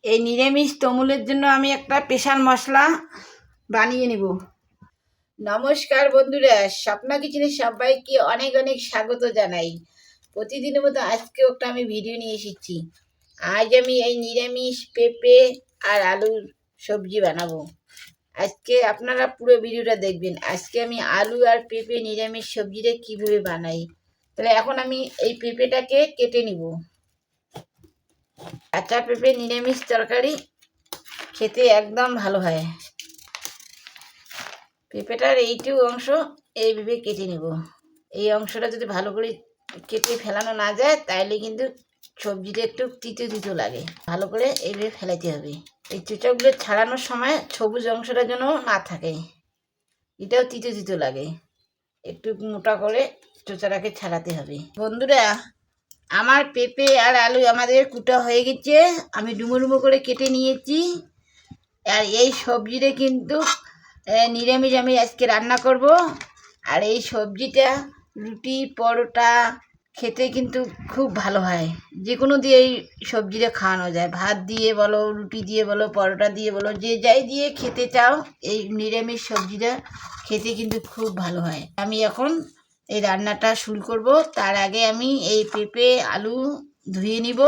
এই নিরামিষ তমুলের জন্য আমি একটা স্পেশাল মশলা বানিয়ে নিব। নমস্কার বন্ধুরা, স্বপ্না কিচেনে সবাইকে অনেক অনেক স্বাগত জানাই। প্রতিদিনের মতো আজকেও একটা আমি ভিডিও নিয়ে এসেছি। আজ আমি এই নিরামিষ পেঁপে আর আলুর সবজি বানাবো। আজকে আপনারা পুরো ভিডিওটা দেখবেন। আজকে আমি আলু আর পেঁপে নিরামিষ সবজিটা কীভাবে বানাই। তাহলে এখন আমি এই পেঁপেটাকে কেটে নিব। কাঁচা পেঁপে নিরামিষ তরকারি খেতে একদম ভালো হয়। পেঁপেটার এইটুকু অংশ এইভাবে কেটে নেব। এই অংশটা যদি ভালো করে কেটে ফেলানো না যায় তাইলে কিন্তু সবজিটা একটু তিতো তিতো লাগে। ভালো করে এইভাবে ফেলাতে হবে। এই চোচাগুলো ছাড়ানোর সময় সবুজ অংশটা যেন না থাকে, এটাও তিতো তিতো লাগে। একটু মোটা করে চোচাটাকে ছাড়াতে হবে। বন্ধুরা, আমার পেঁপে আর আলু আমাদের কুটা হয়ে গেছে। আমি ডুমো ডুমো করে কেটে নিয়েছি। আর এই সবজিটা কিন্তু নিরামিষ আমি আজকে রান্না করব। আর এই সবজিটা রুটি পরোটা খেতে কিন্তু খুব ভালো হয়। যে কোনো দিয়ে এই সবজিটা খাওয়ানো যায়, ভাত দিয়ে বলো, রুটি দিয়ে বলো, পরোটা দিয়ে বলো, যে যাই দিয়ে খেতে চাও এই নিরামিষ সবজিটা খেতে কিন্তু খুব ভালো হয়। আমি এখন এই রান্নাটা শুরু করব। তার আগে আমি এই পেঁপে আলু ধুয়ে নিব।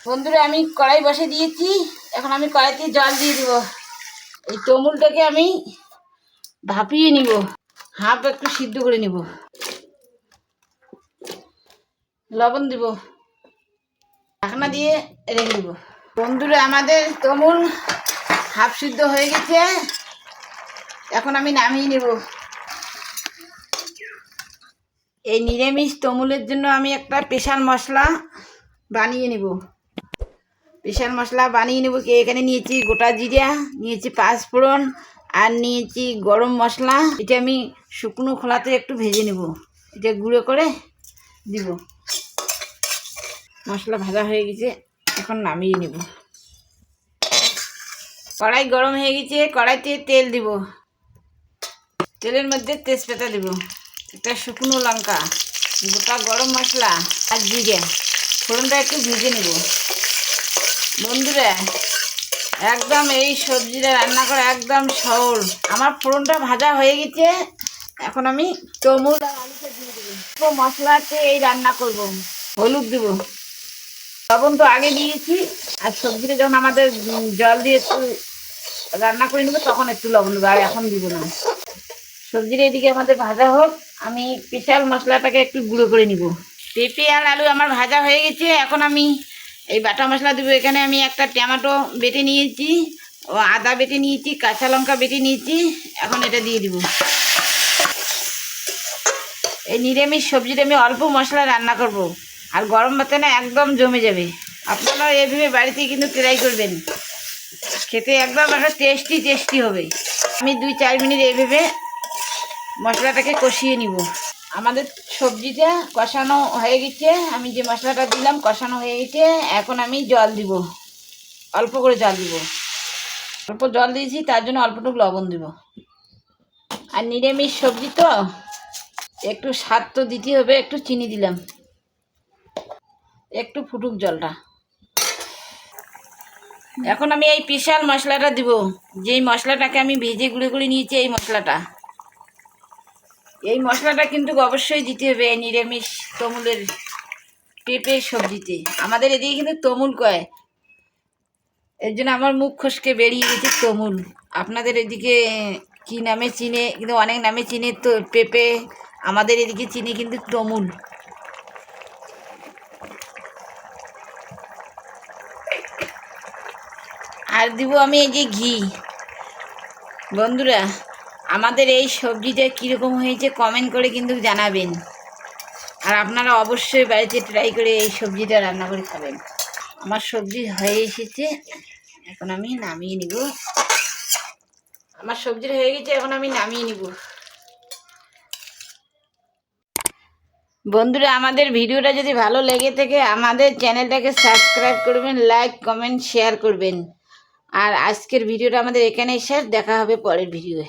বন্ধুরা, আমি কড়াই বসে দিয়েছি। এখন আমি কড়াইতে জল দিয়ে দিব। এই তমুলটাকে আমি ভাপিয়ে নিব, হাফ একটু সিদ্ধ করে নিব। লবণ দিব, ঢাকনা দিয়ে রেখে দিব। বন্ধুরা, আমাদের তমুল হাফ সিদ্ধ হয়ে গেছে। এখন আমি নামিয়ে নিব। এই নিরামিষ তমুলের জন্য আমি একটা স্পেশাল মশলা বানিয়ে নিব। স্পেশাল মশলা বানিয়ে নেব। এখানে নিয়েছি গোটা জিরা, নিয়েছি পাঁচফোড়ন, আর নিয়েছি গরম মশলা। এটা আমি শুকনো খোলাতে একটু ভেজে নেব। এটা গুঁড়ো করে দিব। মশলা ভাজা হয়ে গেছে, এখন নামিয়ে নেব। কড়াই গরম হয়ে গেছে, কড়াইতে তেল দিব। তেলের মধ্যে তেজপাতা দিব, একটা শুকনো লঙ্কা, গোটা গরম মশলা আর জিরে। ফোড়নটা একটু ভেজে নেব। বন্ধুরা, একদম এই সবজিটা রান্না করা একদম সহজ। আমার ফোড়নটা ভাজা হয়ে গেছে। এখন আমি তমুল আর আলুটা দিয়ে দেবো। মশলাতে এই রান্না করব। হলুদ দেব, লবণ তো আগে দিয়েছি। আর সবজিটা যখন আমাদের জল দিয়ে একটু রান্না করে নেবো তখন একটু লবণ দেবো, আর এখন দিব না। সবজিটা এদিকে আমাদের ভাজা হোক, আমি স্পেশাল মশলাটাকে একটু গুঁড়ো করে নিব। পেঁপে আর আলু আমার ভাজা হয়ে গেছে। এখন আমি এই বাটা মশলা দেবো। এখানে আমি একটা টমেটো বেটে নিয়েছি, ও আদা বেটে নিয়েছি, কাঁচা লঙ্কা বেটে নিয়েছি। এখন এটা দিয়ে দিব। এই নিরামিষ সবজিটা আমি অল্প মশলা রান্না করব। আর গরম ভাতে না একদম জমে যাবে। আপনারা এইভাবে বাড়িতে কিন্তু ট্রাই করবেন, খেতে একদম একটা টেস্টি টেস্টি হবে। আমি 2-4 মিনিট এইভাবে মশলাটাকে কষিয়ে নিব। আমাদের সবজিটা কষানো হয়ে গেছে। আমি যে মশলাটা দিলাম কষানো হয়ে গেছে। এখন আমি জল দিব, অল্প করে জল দিব। অল্প জল দিয়েছি, তার জন্য অল্পটুকু লবণ দিব। আর নিরামিষ সবজি তো একটু স্বাদ তো দিতে হবে। একটু চিনি দিলাম, একটু ফুটুক জলটা। এখন আমি এই স্পেশাল মশলাটা দিব, যেই মশলাটাকে আমি ভেজে গুঁড়ো করে নিয়েছি। এই মশলাটা কিন্তু অবশ্যই দিতে হবে এই নিরামিষ তমুলের পেঁপে সবজিতে। আমাদের এদিকে কিন্তু তমুল কয়, এর জন্য আমার মুখ খসকে বেরিয়ে গেছে তমুল। আপনাদের এদিকে কি নামে চিনে, কিন্তু অনেক নামে চিনে তো পেঁপে, আমাদের এদিকে চিনে কিন্তু তমুল। আর দিব আমি এই যে ঘি। বন্ধুরা, আমাদের এই সবজিটা কীরকম হয়েছে কমেন্ট করে কিন্তু জানাবেন। আর আপনারা অবশ্যই বাড়িতে ট্রাই করে এই সবজিটা রান্না করে খাবেন। আমার সবজি হয়ে এসেছে, এখন আমি নামিয়ে নিব। আমার সবজিটা হয়ে গেছে, এখন আমি নামিয়ে নিব। বন্ধুরা, আমাদের ভিডিওটা যদি ভালো লেগে থাকে আমাদের চ্যানেলটাকে সাবস্ক্রাইব করবেন, লাইক কমেন্ট শেয়ার করবেন। আর আজকের ভিডিওটা আমাদের এখানেই শেষ। দেখা হবে পরের ভিডিওয়ে।